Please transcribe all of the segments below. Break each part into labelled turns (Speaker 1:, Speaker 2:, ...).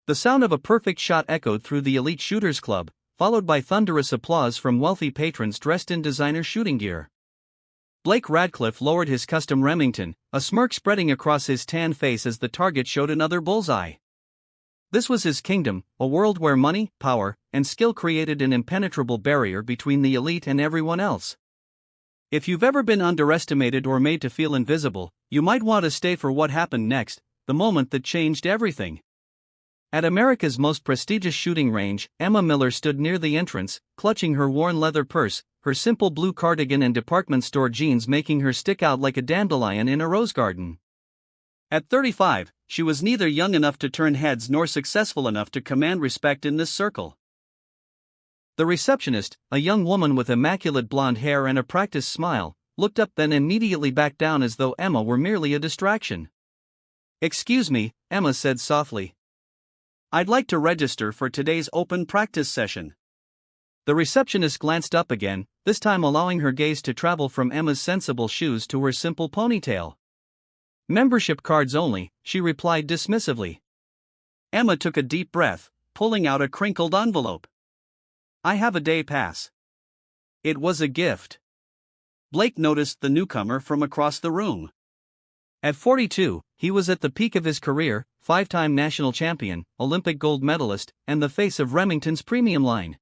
Speaker 1: The sound of a perfect shot echoed through the elite shooters club, followed by thunderous applause from wealthy patrons dressed in designer shooting gear. Blake Radcliffe lowered his custom Remington, a smirk spreading across his tan face as the target showed another bullseye. This was his kingdom, a world where money, power, and skill created an impenetrable barrier between the elite and everyone else. If you've ever been underestimated or made to feel invisible, you might want to stay for what happened next, the moment that changed everything. At America's most prestigious shooting range, Emma Miller stood near the entrance, clutching her worn leather purse, her simple blue cardigan and department store jeans making her stick out like a dandelion in a rose garden. At 35, she was neither young enough to turn heads nor successful enough to command respect in this circle. The receptionist, a young woman with immaculate blonde hair and a practiced smile, looked up then immediately back down as though Emma were merely a distraction. "Excuse me," Emma said softly. "I'd like to register for today's open practice session." The receptionist glanced up again, this time allowing her gaze to travel from Emma's sensible shoes to her simple ponytail. "Membership cards only," she replied dismissively. Emma took a deep breath, pulling out a crinkled envelope. "I have a day pass." It was a gift. Blake noticed the newcomer from across the room. At 42, he was at the peak of his career, 5-time national champion, Olympic gold medalist, and the face of Remington's premium line.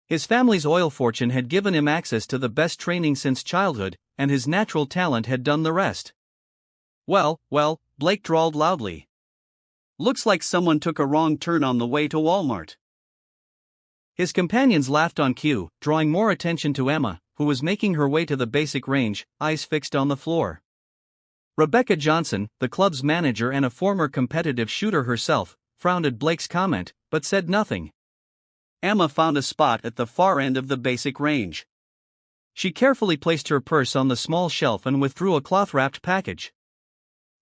Speaker 1: His family's oil fortune had given him access to the best training since childhood, and his natural talent had done the rest. Well, Blake drawled loudly. "Looks like someone took a wrong turn on the way to Walmart." His companions laughed on cue, drawing more attention to Emma, who was making her way to the basic range, eyes fixed on the floor. Rebecca Johnson, the club's manager and a former competitive shooter herself, frowned at Blake's comment, but said nothing. Emma found a spot at the far end of the basic range. She carefully placed her purse on the small shelf and withdrew a cloth-wrapped package.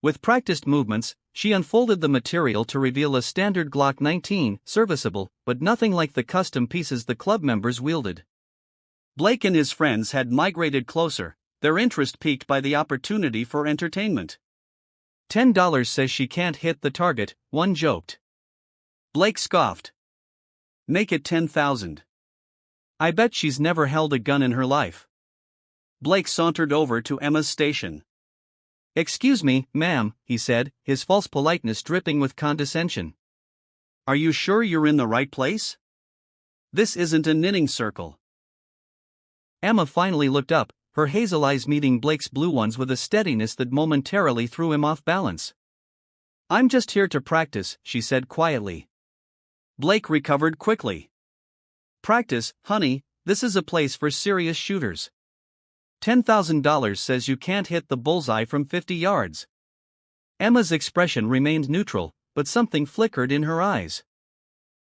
Speaker 1: With practiced movements, she unfolded the material to reveal a standard Glock 19, serviceable, but nothing like the custom pieces the club members wielded. Blake and his friends had migrated closer, their interest piqued by the opportunity for entertainment. $10 says she can't hit the target, one joked. Blake scoffed. "Make it 10,000. I bet she's never held a gun in her life." Blake sauntered over to Emma's station. "Excuse me, ma'am," he said, his false politeness dripping with condescension. "Are you sure you're in the right place? This isn't a knitting circle." Emma finally looked up, her hazel eyes meeting Blake's blue ones with a steadiness that momentarily threw him off balance. "I'm just here to practice," she said quietly. Blake recovered quickly. "Practice, honey, this is a place for serious shooters. $10,000 says you can't hit the bullseye from 50 yards. Emma's expression remained neutral, but something flickered in her eyes.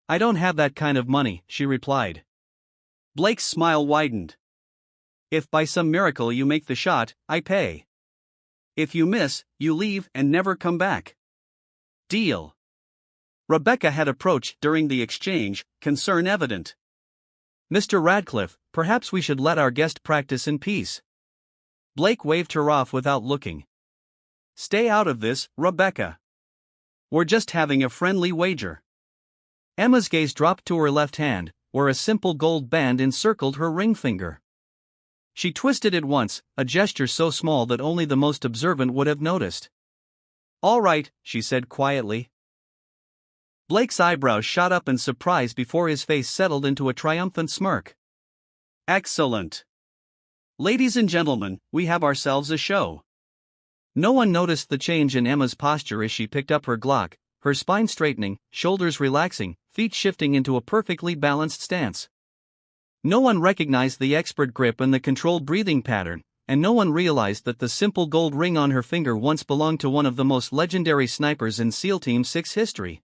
Speaker 1: "I don't have that kind of money," she replied. Blake's smile widened. "If by some miracle you make the shot, I pay. If you miss, you leave and never come back. Deal?" Rebecca had approached during the exchange, concern evident. "Mr. Radcliffe, perhaps we should let our guest practice in peace." Blake waved her off without looking. "Stay out of this, Rebecca. We're just having a friendly wager." Emma's gaze dropped to her left hand, where a simple gold band encircled her ring finger. She twisted it once, a gesture so small that only the most observant would have noticed. "All right," she said quietly. Blake's eyebrows shot up in surprise before his face settled into a triumphant smirk. "Excellent. Ladies and gentlemen, we have ourselves a show." No one noticed the change in Emma's posture as she picked up her Glock, her spine straightening, shoulders relaxing, feet shifting into a perfectly balanced stance. No one recognized the expert grip and the controlled breathing pattern, and no one realized that the simple gold ring on her finger once belonged to one of the most legendary snipers in SEAL Team 6 history.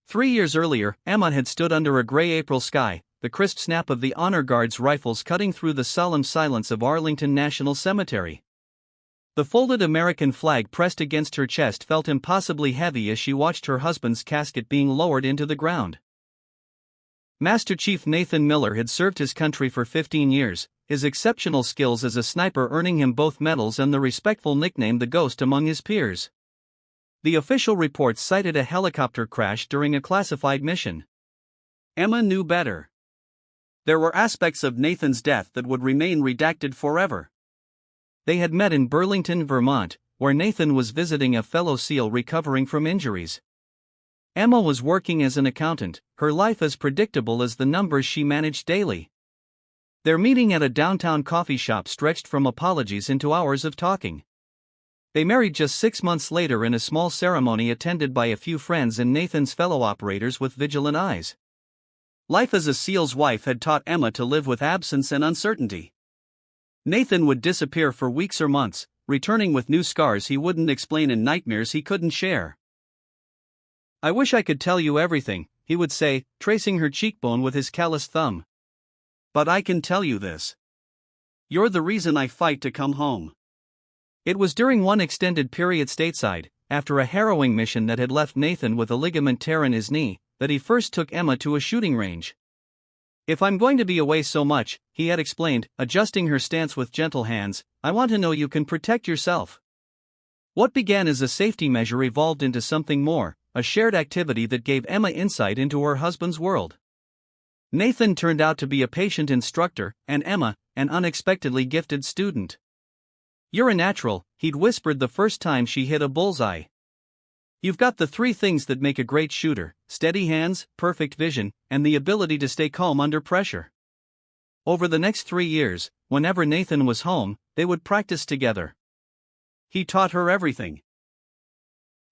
Speaker 1: 3 years earlier, Emma had stood under a gray April sky, the crisp snap of the Honor Guard's rifles cutting through the solemn silence of Arlington National Cemetery. The folded American flag pressed against her chest felt impossibly heavy as she watched her husband's casket being lowered into the ground. Master Chief Nathan Miller had served his country for 15 years, his exceptional skills as a sniper earning him both medals and the respectful nickname the Ghost among his peers. The official reports cited a helicopter crash during a classified mission. Emma knew better. There were aspects of Nathan's death that would remain redacted forever. They had met in Burlington, Vermont, where Nathan was visiting a fellow SEAL recovering from injuries. Emma was working as an accountant, her life as predictable as the numbers she managed daily. Their meeting at a downtown coffee shop stretched from apologies into hours of talking. They married just 6 months later in a small ceremony attended by a few friends and Nathan's fellow operators with vigilant eyes. Life as a SEAL's wife had taught Emma to live with absence and uncertainty. Nathan would disappear for weeks or months, returning with new scars he wouldn't explain and nightmares he couldn't share. "I wish I could tell you everything," he would say, tracing her cheekbone with his calloused thumb. "But I can tell you this. You're the reason I fight to come home." It was during one extended period stateside, after a harrowing mission that had left Nathan with a ligament tear in his knee, that he first took Emma to a shooting range. "If I'm going to be away so much," he had explained, adjusting her stance with gentle hands, "I want to know you can protect yourself." What began as a safety measure evolved into something more, a shared activity that gave Emma insight into her husband's world. Nathan turned out to be a patient instructor, and Emma, an unexpectedly gifted student. "You're a natural," he'd whispered the first time she hit a bullseye. "You've got the 3 things that make a great shooter: steady hands, perfect vision, and the ability to stay calm under pressure." Over the next 3 years, whenever Nathan was home, they would practice together. He taught her everything: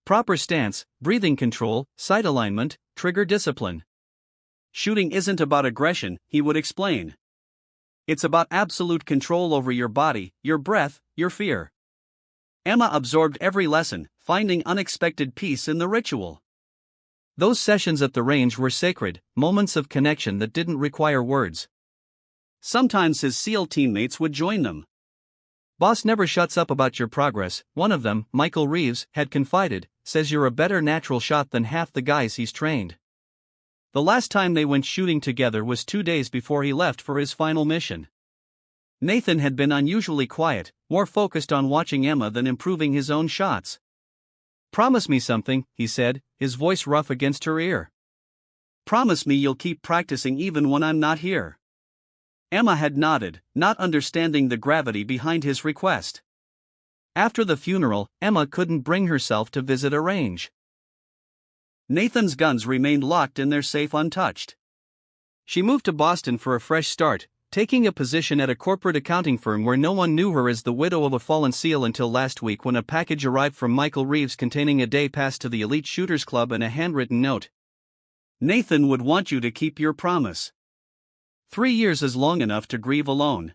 Speaker 1: proper stance, breathing control, sight alignment, trigger discipline. "Shooting isn't about aggression," he would explain. "It's about absolute control over your body, your breath, your fear." Emma absorbed every lesson, finding unexpected peace in the ritual. Those sessions at the range were sacred, moments of connection that didn't require words. Sometimes his SEAL teammates would join them. "Boss never shuts up about your progress," one of them, Michael Reeves, had confided, "says you're a better natural shot than half the guys he's trained." The last time they went shooting together was 2 days before he left for his final mission. Nathan had been unusually quiet, more focused on watching Emma than improving his own shots. "Promise me something," he said, his voice rough against her ear. "Promise me you'll keep practicing even when I'm not here." Emma had nodded, not understanding the gravity behind his request. After the funeral, Emma couldn't bring herself to visit a range. Nathan's guns remained locked in their safe untouched. She moved to Boston for a fresh start, taking a position at a corporate accounting firm where no one knew her as the widow of a fallen SEAL until last week when a package arrived from Michael Reeves containing a day pass to the Elite Shooters Club and a handwritten note. "Nathan would want you to keep your promise. 3 years is long enough to grieve alone.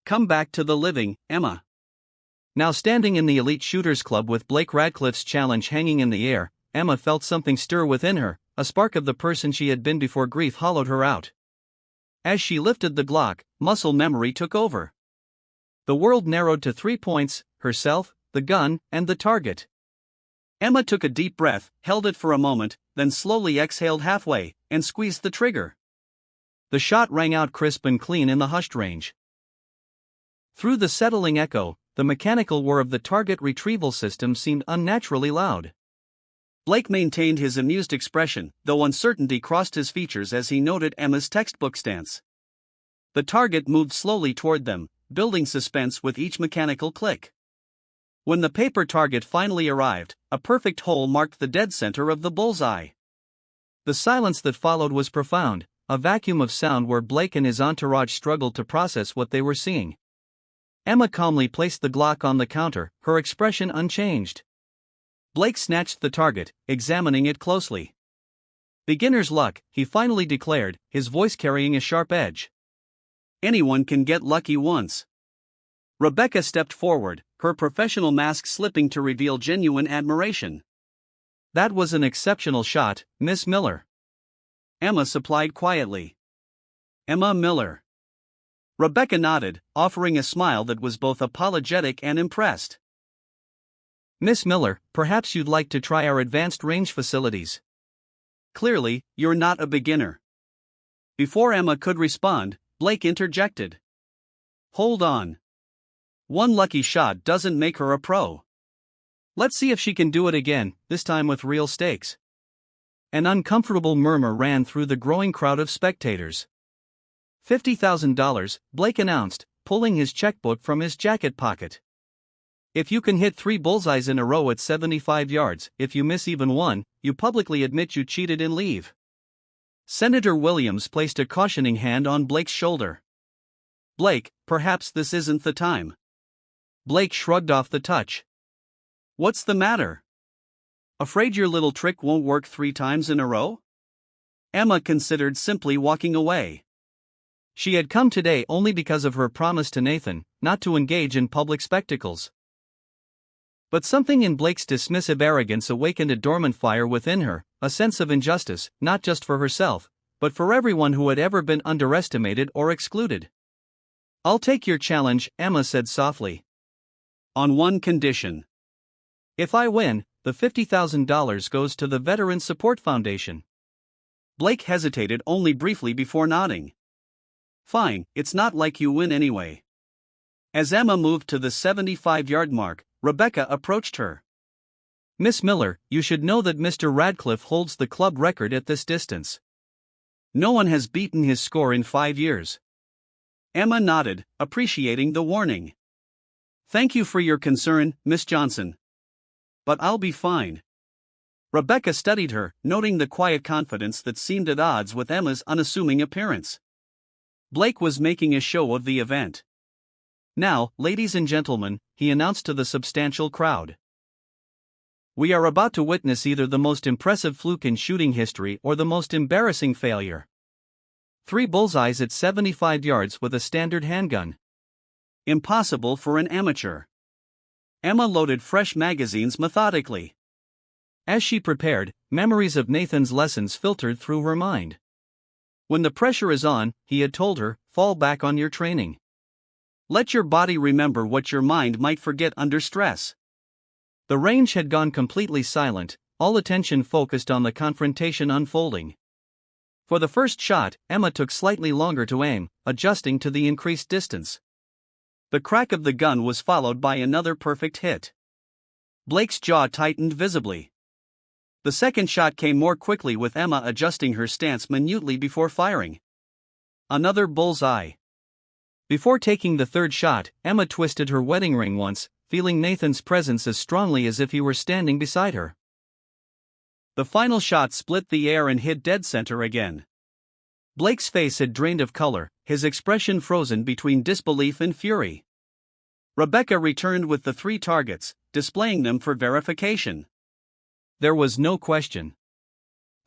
Speaker 1: Come back to the living, Emma." Now standing in the Elite Shooters Club with Blake Radcliffe's challenge hanging in the air, Emma felt something stir within her, a spark of the person she had been before grief hollowed her out. As she lifted the Glock, muscle memory took over. The world narrowed to 3 points: herself, the gun, and the target. Emma took a deep breath, held it for a moment, then slowly exhaled halfway, and squeezed the trigger. The shot rang out crisp and clean in the hushed range. Through the settling echo, the mechanical whir of the target retrieval system seemed unnaturally loud. Blake maintained his amused expression, though uncertainty crossed his features as he noted Emma's textbook stance. The target moved slowly toward them, building suspense with each mechanical click. When the paper target finally arrived, a perfect hole marked the dead center of the bullseye. The silence that followed was profound, a vacuum of sound where Blake and his entourage struggled to process what they were seeing. Emma calmly placed the Glock on the counter, her expression unchanged. Blake snatched the target, examining it closely. "Beginner's luck," he finally declared, his voice carrying a sharp edge. "Anyone can get lucky once." Rebecca stepped forward, her professional mask slipping to reveal genuine admiration. "That was an exceptional shot, Miss Miller." Emma supplied quietly. "Emma Miller." Rebecca nodded, offering a smile that was both apologetic and impressed. "Miss Miller, perhaps you'd like to try our advanced range facilities." "Clearly, you're not a beginner." Before Emma could respond, Blake interjected. "Hold on. One lucky shot doesn't make her a pro." Let's see if she can do it again, this time with real stakes. An uncomfortable murmur ran through the growing crowd of spectators. $50,000, Blake announced, pulling his checkbook from his jacket pocket. If you can hit 3 bullseyes in a row at 75 yards, if you miss even one, you publicly admit you cheated and leave. Senator Williams placed a cautioning hand on Blake's shoulder. Blake, perhaps this isn't the time. Blake shrugged off the touch. What's the matter? Afraid your little trick won't work 3 times in a row? Emma considered simply walking away. She had come today only because of her promise to Nathan, not to engage in public spectacles. But something in Blake's dismissive arrogance awakened a dormant fire within her, a sense of injustice, not just for herself, but for everyone who had ever been underestimated or excluded. I'll take your challenge, Emma said softly. On one condition. If I win, the $50,000 goes to the Veteran Support Foundation. Blake hesitated only briefly before nodding. Fine, it's not like you win anyway. As Emma moved to the 75-yard mark, Rebecca approached her. Miss Miller, you should know that Mr. Radcliffe holds the club record at this distance. No one has beaten his score in 5 years. Emma nodded, appreciating the warning. Thank you for your concern, Miss Johnson. But I'll be fine. Rebecca studied her, noting the quiet confidence that seemed at odds with Emma's unassuming appearance. Blake was making a show of the event. Now, ladies and gentlemen, he announced to the substantial crowd. We are about to witness either the most impressive fluke in shooting history or the most embarrassing failure. 3 bullseyes at 75 yards with a standard handgun. Impossible for an amateur. Emma loaded fresh magazines methodically. As she prepared, memories of Nathan's lessons filtered through her mind. When the pressure is on, he had told her, fall back on your training. Let your body remember what your mind might forget under stress. The range had gone completely silent, all attention focused on the confrontation unfolding. For the first shot, Emma took slightly longer to aim, adjusting to the increased distance. The crack of the gun was followed by another perfect hit. Blake's jaw tightened visibly. The second shot came more quickly with Emma adjusting her stance minutely before firing. Another bullseye. Before taking the third shot, Emma twisted her wedding ring once, feeling Nathan's presence as strongly as if he were standing beside her. The final shot split the air and hit dead center again. Blake's face had drained of color, his expression frozen between disbelief and fury. Rebecca returned with the 3 targets, displaying them for verification. There was no question.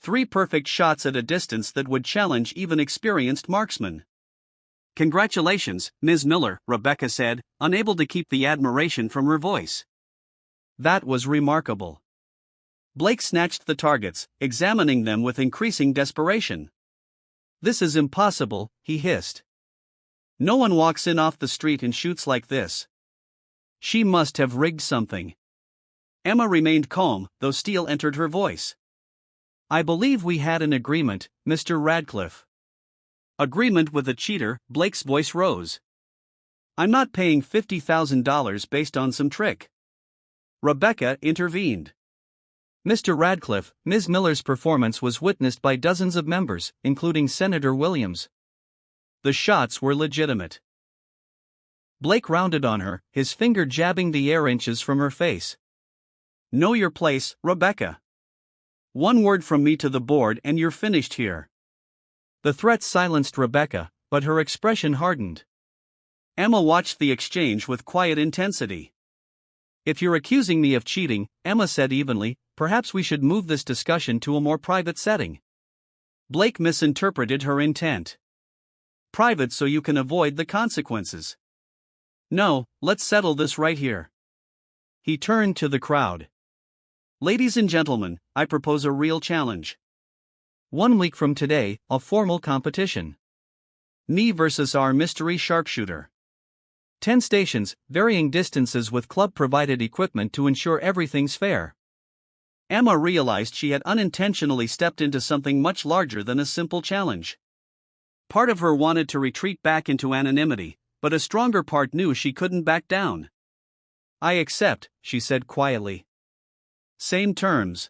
Speaker 1: 3 perfect shots at a distance that would challenge even experienced marksmen. Congratulations, Ms. Miller, Rebecca said, unable to keep the admiration from her voice. That was remarkable. Blake snatched the targets, examining them with increasing desperation. This is impossible, he hissed. No one walks in off the street and shoots like this. She must have rigged something. Emma remained calm, though steel entered her voice. I believe we had an agreement, Mr. Radcliffe. Agreement with a cheater, Blake's voice rose. I'm not paying $50,000 based on some trick. Rebecca intervened. Mr. Radcliffe, Ms. Miller's performance was witnessed by dozens of members, including Senator Williams. The shots were legitimate. Blake rounded on her, his finger jabbing the air inches from her face. Know your place, Rebecca. 1 word from me to the board and you're finished here. The threat silenced Rebecca, but her expression hardened. Emma watched the exchange with quiet intensity. If you're accusing me of cheating, Emma said evenly, perhaps we should move this discussion to a more private setting. Blake misinterpreted her intent. Private so you can avoid the consequences. No, let's settle this right here. He turned to the crowd. Ladies and gentlemen, I propose a real challenge. 1 week from today, a formal competition. Me versus our mystery sharpshooter. 10 stations, varying distances with club-provided equipment to ensure everything's fair. Emma realized she had unintentionally stepped into something much larger than a simple challenge. Part of her wanted to retreat back into anonymity, but a stronger part knew she couldn't back down. I accept, she said quietly. Same terms.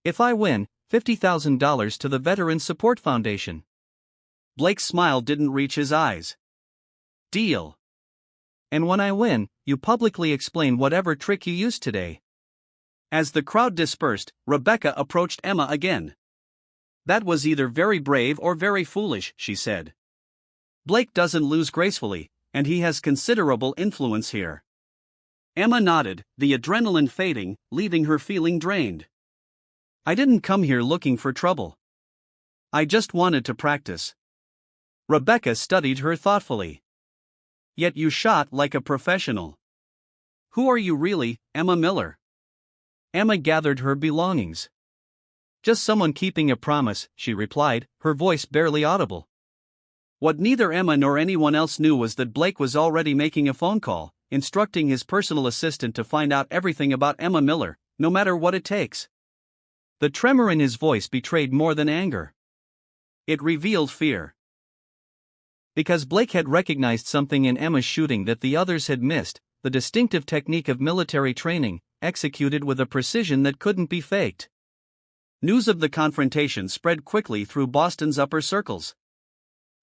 Speaker 1: If I win, $50,000 to the Veteran Support Foundation. Blake's smile didn't reach his eyes. Deal. And when I win, you publicly explain whatever trick you used today. As the crowd dispersed, Rebecca approached Emma again. That was either very brave or very foolish, she said. Blake doesn't lose gracefully, and he has considerable influence here. Emma nodded, the adrenaline fading, leaving her feeling drained. I didn't come here looking for trouble. I just wanted to practice. Rebecca studied her thoughtfully. Yet you shot like a professional. Who are you really, Emma Miller? Emma gathered her belongings. Just someone keeping a promise, she replied, her voice barely audible. What neither Emma nor anyone else knew was that Blake was already making a phone call, instructing his personal assistant to find out everything about Emma Miller, no matter what it takes. The tremor in his voice betrayed more than anger. It revealed fear. Because Blake had recognized something in Emma's shooting that the others had missed, the distinctive technique of military training, executed with a precision that couldn't be faked. News of the confrontation spread quickly through Boston's upper circles.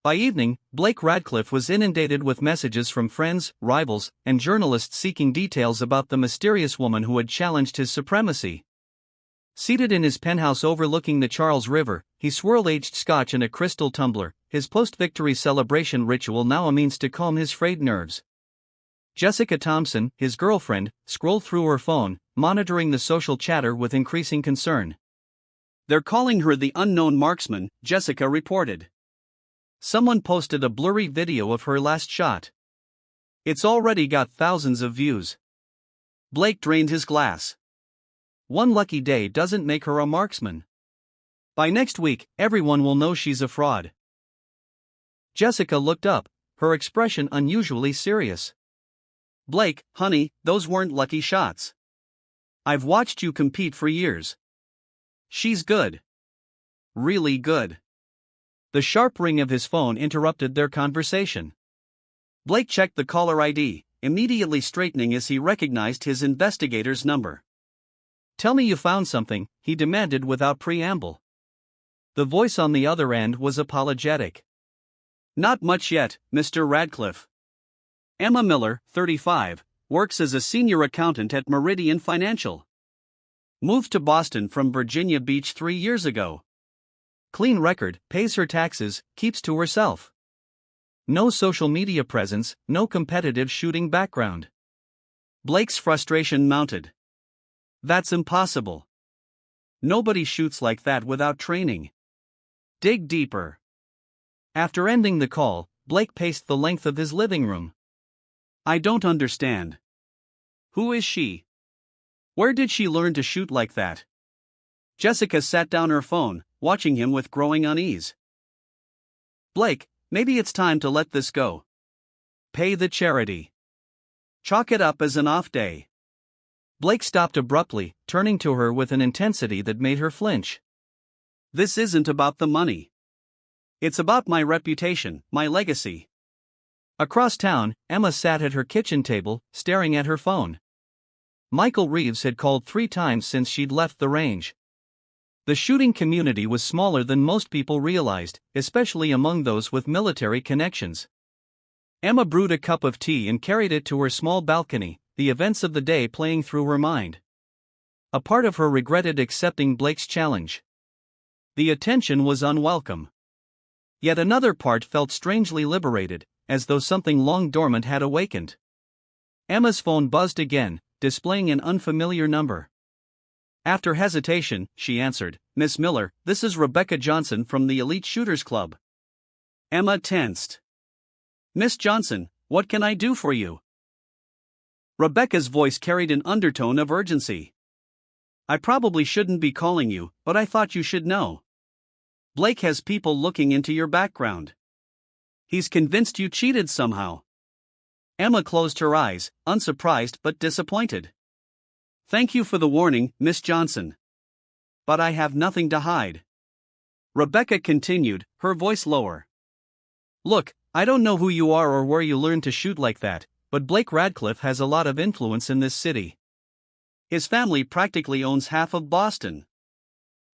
Speaker 1: By evening, Blake Radcliffe was inundated with messages from friends, rivals, and journalists seeking details about the mysterious woman who had challenged his supremacy. Seated in his penthouse overlooking the Charles River, he swirled aged scotch in a crystal tumbler, his post-victory celebration ritual now a means to calm his frayed nerves. Jessica Thompson, his girlfriend, scrolled through her phone, monitoring the social chatter with increasing concern. They're calling her the unknown marksman, Jessica reported. Someone posted a blurry video of her last shot. It's already got thousands of views. Blake drained his glass. One lucky day doesn't make her a marksman. By next week, everyone will know she's a fraud. Jessica looked up, her expression unusually serious. Blake, honey, those weren't lucky shots. I've watched you compete for years. She's good. Really good. The sharp ring of his phone interrupted their conversation. Blake checked the caller ID, immediately straightening as he recognized his investigator's number. Tell me you found something, he demanded without preamble. The voice on the other end was apologetic. Not much yet, Mr. Radcliffe. Emma Miller, 35, works as a senior accountant at Meridian Financial. Moved to Boston from Virginia Beach 3 years ago. Clean record, pays her taxes, keeps to herself. No social media presence, no competitive shooting background. Blake's frustration mounted. That's impossible. Nobody shoots like that without training. Dig deeper. After ending the call, Blake paced the length of his living room. I don't understand. Who is she? Where did she learn to shoot like that? Jessica sat down her phone, watching him with growing unease. Blake, maybe it's time to let this go. Pay the charity. Chalk it up as an off day. Blake stopped abruptly, turning to her with an intensity that made her flinch. This isn't about the money. It's about my reputation, my legacy. Across town, Emma sat at her kitchen table, staring at her phone. Michael Reeves had called 3 times since she'd left the range. The shooting community was smaller than most people realized, especially among those with military connections. Emma brewed a cup of tea and carried it to her small balcony, the events of the day playing through her mind. A part of her regretted accepting Blake's challenge. The attention was unwelcome. Yet another part felt strangely liberated, as though something long dormant had awakened. Emma's phone buzzed again, displaying an unfamiliar number. After hesitation, she answered, Miss Miller, this is Rebecca Johnson from the Elite Shooters Club. Emma tensed. Miss Johnson, what can I do for you? Rebecca's voice carried an undertone of urgency. I probably shouldn't be calling you, but I thought you should know. Blake has people looking into your background. He's convinced you cheated somehow. Emma closed her eyes, unsurprised but disappointed. Thank you for the warning, Miss Johnson. But I have nothing to hide. Rebecca continued, her voice lower. Look, I don't know who you are or where you learned to shoot like that, but Blake Radcliffe has a lot of influence in this city.
Speaker 2: His family practically owns half of Boston.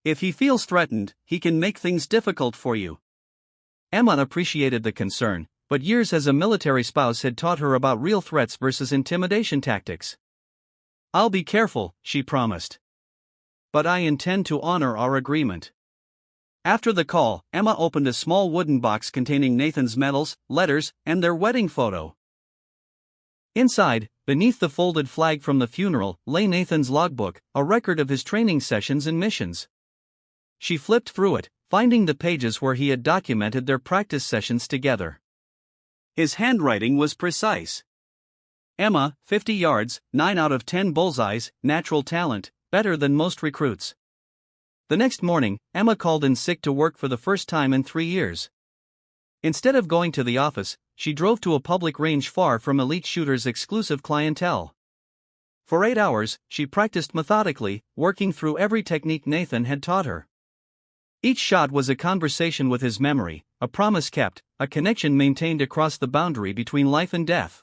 Speaker 2: If he feels threatened, he can make things difficult for you.
Speaker 1: Emma appreciated the concern, but years as a military spouse had taught her about real threats versus intimidation tactics.
Speaker 2: I'll be careful, she promised. But I intend to honor our agreement. After the call, Emma opened a small wooden box containing Nathan's medals, letters, and their wedding photo.
Speaker 1: Inside, beneath the folded flag from the funeral, lay Nathan's logbook, a record of his training sessions and missions. She flipped through it, finding the pages where he had documented their practice sessions together.
Speaker 2: His handwriting was precise. Emma, 50 yards, 9 out of 10 bullseyes, natural talent, better than most recruits.
Speaker 1: The next morning, Emma called in sick to work for the first time in 3 years. Instead of going to the office, she drove to a public range far from elite shooters' exclusive clientele. For 8 hours, she practiced methodically, working through every technique Nathan had taught her. Each shot was a conversation with his memory, a promise kept, a connection maintained across the boundary between life and death.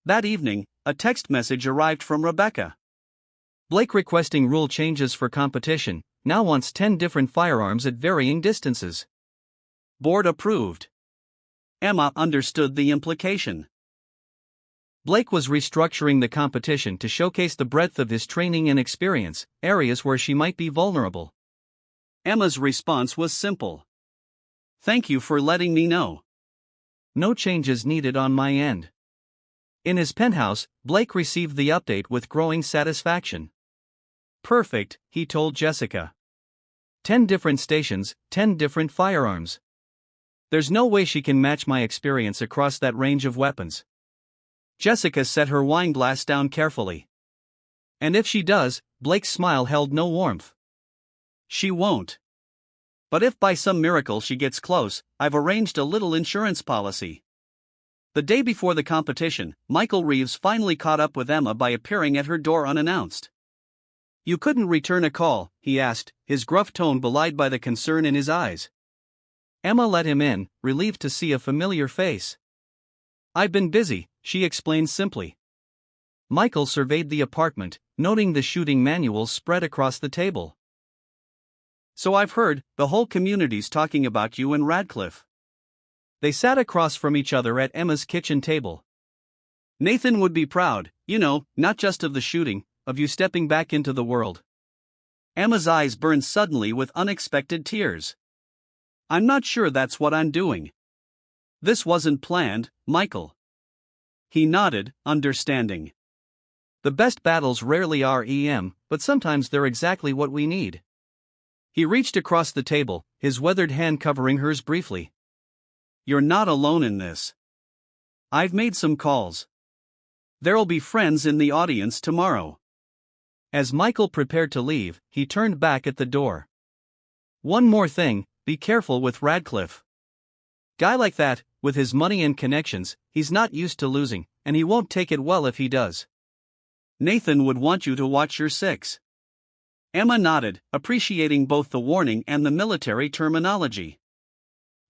Speaker 2: That evening, a text message arrived from Rebecca.
Speaker 1: Blake requesting rule changes for competition, now wants 10 different firearms at varying distances.
Speaker 2: Board approved. Emma understood the implication.
Speaker 1: Blake was restructuring the competition to showcase the breadth of his training and experience, areas where she might be vulnerable.
Speaker 2: Emma's response was simple. Thank you for letting me know.
Speaker 1: No changes needed on my end. In his penthouse, Blake received the update with growing satisfaction.
Speaker 2: Perfect, he told Jessica.
Speaker 1: 10 different stations, 10 different firearms. There's no way she can match my experience across that range of weapons.
Speaker 2: Jessica set her wine glass down carefully.
Speaker 1: And if she does, Blake's smile held no warmth.
Speaker 2: She won't. But if by some miracle she gets close, I've arranged a little insurance policy. The day before the competition, Michael Reeves finally caught up with Emma by appearing at her door unannounced. You couldn't return a call, he asked, his gruff tone belied by the concern in his eyes.
Speaker 1: Emma let him in, relieved to see a familiar face.
Speaker 2: I've been busy, she explained simply.
Speaker 1: Michael surveyed the apartment, noting the shooting manuals spread across the table.
Speaker 2: So I've heard, the whole community's talking about you and Radcliffe.
Speaker 1: They sat across from each other at Emma's kitchen table.
Speaker 2: Nathan would be proud, not just of the shooting, of you stepping back into the world. Emma's eyes burned suddenly with unexpected tears. I'm not sure that's what I'm doing. This wasn't planned, Michael. He nodded, understanding.
Speaker 1: The best battles rarely are but sometimes they're exactly what we need.
Speaker 2: He reached across the table, his weathered hand covering hers briefly. You're not alone in this. I've made some calls. There'll be friends in the audience tomorrow.
Speaker 1: As Michael prepared to leave, he turned back at the door. One more thing, be careful with Radcliffe. Guy like that, with his money and connections, he's not used to losing, and he won't take it well if he does.
Speaker 2: Nathan would want you to watch your six. Emma nodded, appreciating both the warning and the military terminology.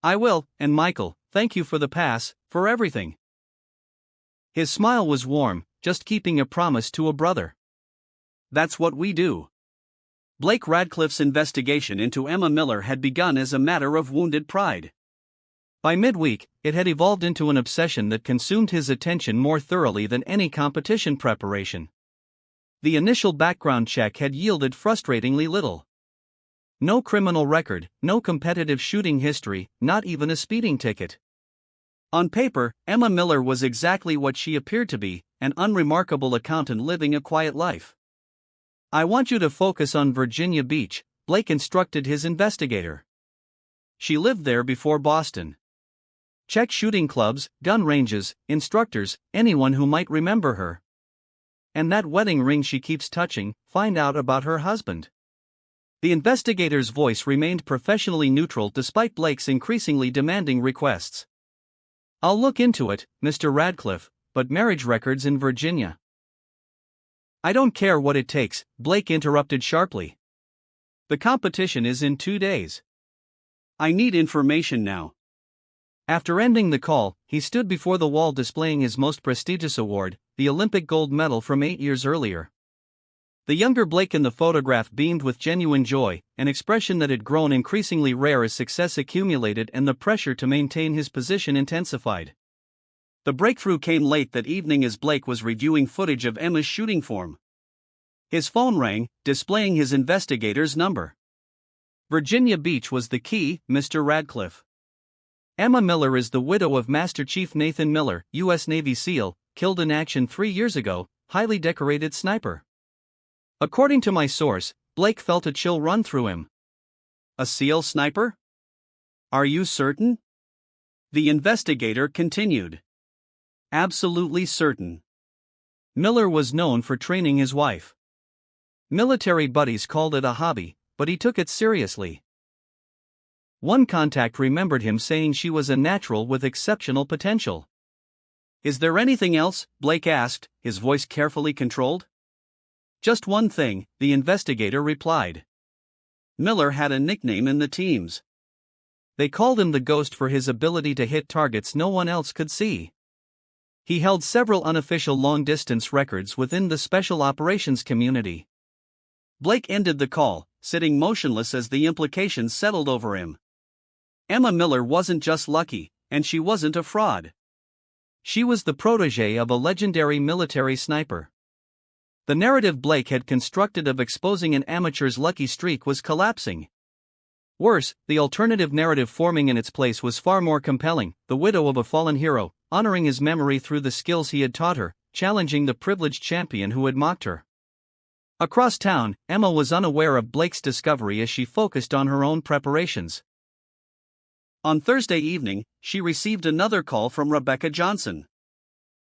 Speaker 1: I will, and Michael, thank you for the pass, for everything. His smile was warm, just keeping a promise to a brother.
Speaker 2: That's what we do. Blake Radcliffe's investigation into Emma Miller had begun as a matter of wounded pride.
Speaker 1: By midweek, it had evolved into an obsession that consumed his attention more thoroughly than any competition preparation. The initial background check had yielded frustratingly little. No criminal record, no competitive shooting history, not even a speeding ticket.
Speaker 2: On paper, Emma Miller was exactly what she appeared to be, an unremarkable accountant living a quiet life.
Speaker 1: I want you to focus on Virginia Beach, Blake instructed his investigator. She lived there before Boston. Check shooting clubs, gun ranges, instructors, anyone who might remember her. And that wedding ring she keeps touching, find out about her husband. The investigator's voice remained professionally neutral despite Blake's increasingly demanding requests. I'll look into it, Mr. Radcliffe, but marriage records in Virginia. I don't care what it takes, Blake interrupted sharply. The competition is in 2 days.
Speaker 2: I need information now.
Speaker 1: After ending the call, he stood before the wall displaying his most prestigious award, the Olympic gold medal from 8 years earlier. The younger Blake in the photograph beamed with genuine joy, an expression that had grown increasingly rare as success accumulated and the pressure to maintain his position intensified. The breakthrough came late that evening as Blake was reviewing footage of Emma's shooting form. His phone rang, displaying his investigator's number. Virginia Beach was the key, Mr. Radcliffe. Emma Miller is the widow of Master Chief Nathan Miller, U.S. Navy SEAL, killed in action 3 years ago, highly decorated sniper. According to my source, Blake felt a chill run through him.
Speaker 2: A SEAL sniper? Are you certain? The investigator continued. Absolutely certain.
Speaker 1: Miller was known for training his wife. Military buddies called it a hobby, but he took it seriously. One contact remembered him saying she was a natural with exceptional potential.
Speaker 2: Is there anything else? Blake asked, his voice carefully controlled.
Speaker 1: Just one thing, the investigator replied.
Speaker 2: Miller had a nickname in the teams.
Speaker 1: They called him the Ghost for his ability to hit targets no one else could see. He held several unofficial long-distance records within the special operations community.
Speaker 2: Blake ended the call, sitting motionless as the implications settled over him. Emma Miller wasn't just lucky, and she wasn't a fraud.
Speaker 1: She was the protégé of a legendary military sniper. The narrative Blake had constructed of exposing an amateur's lucky streak was collapsing. Worse, the alternative narrative forming in its place was far more compelling, the widow of a fallen hero, honoring his memory through the skills he had taught her, challenging the privileged champion who had mocked her. Across town, Emma was unaware of Blake's discovery as she focused on her own preparations.
Speaker 2: On Thursday evening, she received another call from Rebecca Johnson.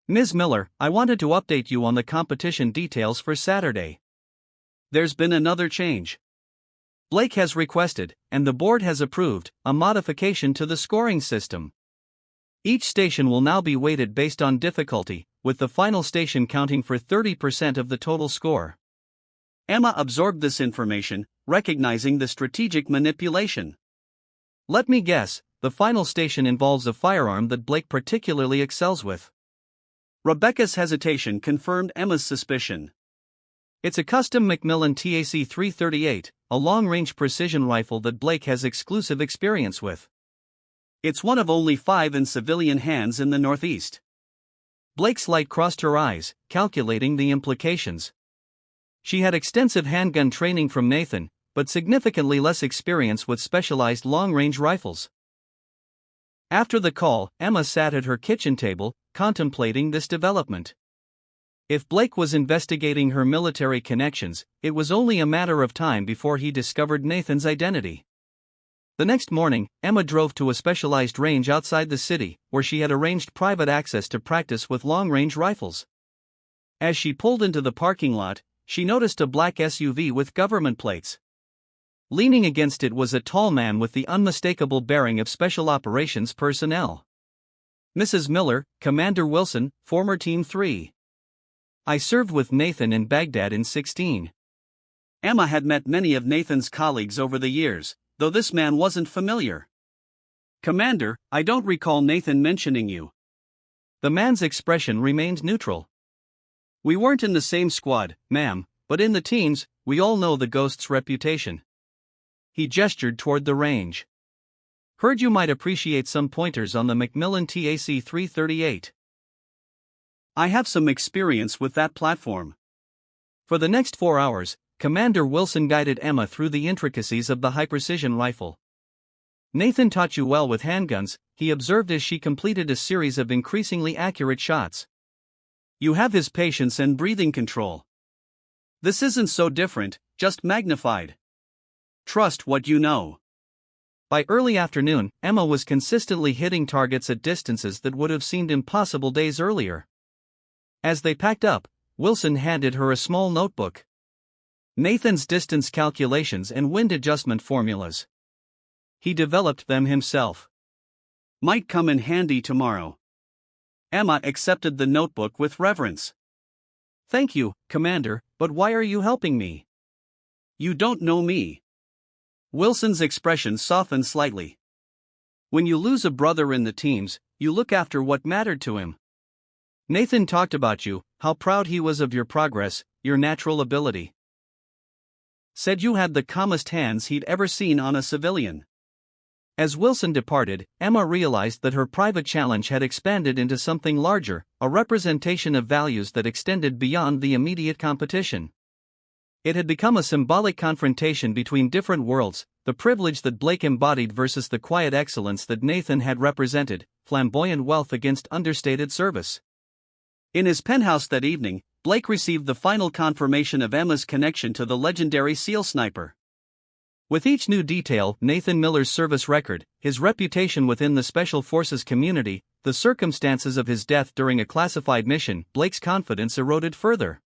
Speaker 1: Ms. Miller, I wanted to update you on the competition details for Saturday.
Speaker 2: There's been another change.
Speaker 1: Blake has requested, and the board has approved, a modification to the scoring system. Each station will now be weighted based on difficulty, with the final station counting for 30% of the total score.
Speaker 2: Emma absorbed this information, recognizing the strategic manipulation.
Speaker 1: Let me guess, the final station involves a firearm that Blake particularly excels with.
Speaker 2: Rebecca's hesitation confirmed Emma's suspicion.
Speaker 1: It's a custom Macmillan TAC 338, a long-range precision rifle that Blake has exclusive experience with.
Speaker 2: It's one of only 5 in civilian hands in the Northeast.
Speaker 1: Blake's light crossed her eyes, calculating the implications. She had extensive handgun training from Nathan, but significantly less experience with specialized long-range rifles. After the call, Emma sat at her kitchen table, contemplating this development. If Blake was investigating her military connections, it was only a matter of time before he discovered Nathan's identity. The next morning, Emma drove to a specialized range outside the city, where she had arranged private access to practice with long-range rifles. As she pulled into the parking lot, she noticed a black SUV with government plates. Leaning against it was a tall man with the unmistakable bearing of Special Operations personnel. Mrs. Miller, Commander Wilson, former Team 3. I served with Nathan in Baghdad in 16.
Speaker 2: Emma had met many of Nathan's colleagues over the years, though this man wasn't familiar. Commander, I don't recall Nathan mentioning you.
Speaker 1: The man's expression remained neutral.
Speaker 2: We weren't in the same squad, ma'am, but in the teams, we all know the Ghost's reputation.
Speaker 1: He gestured toward the range. Heard you might appreciate some pointers on the Macmillan TAC 338.
Speaker 2: I have some experience with that platform.
Speaker 1: For the next 4 hours, Commander Wilson guided Emma through the intricacies of the high-precision rifle. Nathan taught you well with handguns, he observed as she completed a series of increasingly accurate shots.
Speaker 2: You have his patience and breathing control. This isn't so different, just magnified. Trust what you know.
Speaker 1: By early afternoon, Emma was consistently hitting targets at distances that would have seemed impossible days earlier. As they packed up, Wilson handed her a small notebook. Nathan's distance calculations and wind adjustment formulas. He developed them himself.
Speaker 2: Might come in handy tomorrow. Emma accepted the notebook with reverence.
Speaker 1: Thank you, Commander, but why are you helping me?
Speaker 2: You don't know me. Wilson's expression softened slightly.
Speaker 1: When you lose a brother in the teams, you look after what mattered to him. Nathan talked about you, how proud he was of your progress, your natural ability.
Speaker 2: Said you had the calmest hands he'd ever seen on a civilian.
Speaker 1: As Wilson departed, Emma realized that her private challenge had expanded into something larger, a representation of values that extended beyond the immediate competition. It had become a symbolic confrontation between different worlds, the privilege that Blake embodied versus the quiet excellence that Nathan had represented, flamboyant wealth against understated service.
Speaker 2: In his penthouse that evening, Blake received the final confirmation of Emma's connection to the legendary SEAL sniper.
Speaker 1: With each new detail, Nathan Miller's service record, his reputation within the Special Forces community, the circumstances of his death during a classified mission, Blake's confidence eroded further.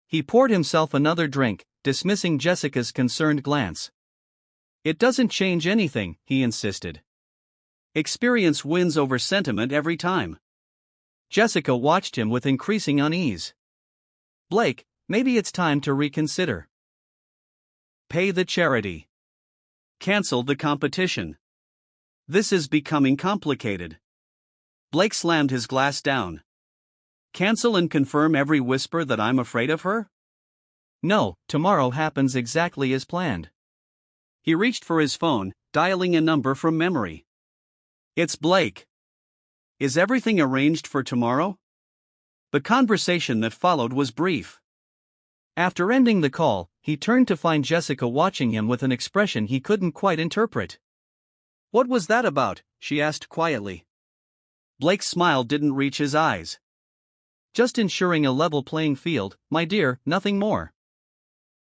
Speaker 1: He poured himself another drink, dismissing Jessica's concerned glance.
Speaker 2: It doesn't change anything, he insisted. Experience wins over sentiment every time.
Speaker 1: Jessica watched him with increasing unease. Blake, maybe it's time to reconsider.
Speaker 2: Pay the charity. Cancel the competition. This is becoming complicated. Blake slammed his glass down. Cancel and confirm every whisper that I'm afraid of her?
Speaker 1: No, tomorrow happens exactly as planned.
Speaker 2: He reached for his phone, dialing a number from memory. It's Blake. Is everything arranged for tomorrow? The conversation that followed was brief.
Speaker 1: After ending the call, he turned to find Jessica watching him with an expression he couldn't quite interpret.
Speaker 2: What was that about? She asked quietly. Blake's smile didn't reach his eyes.
Speaker 1: Just ensuring a level playing field, my dear, nothing more.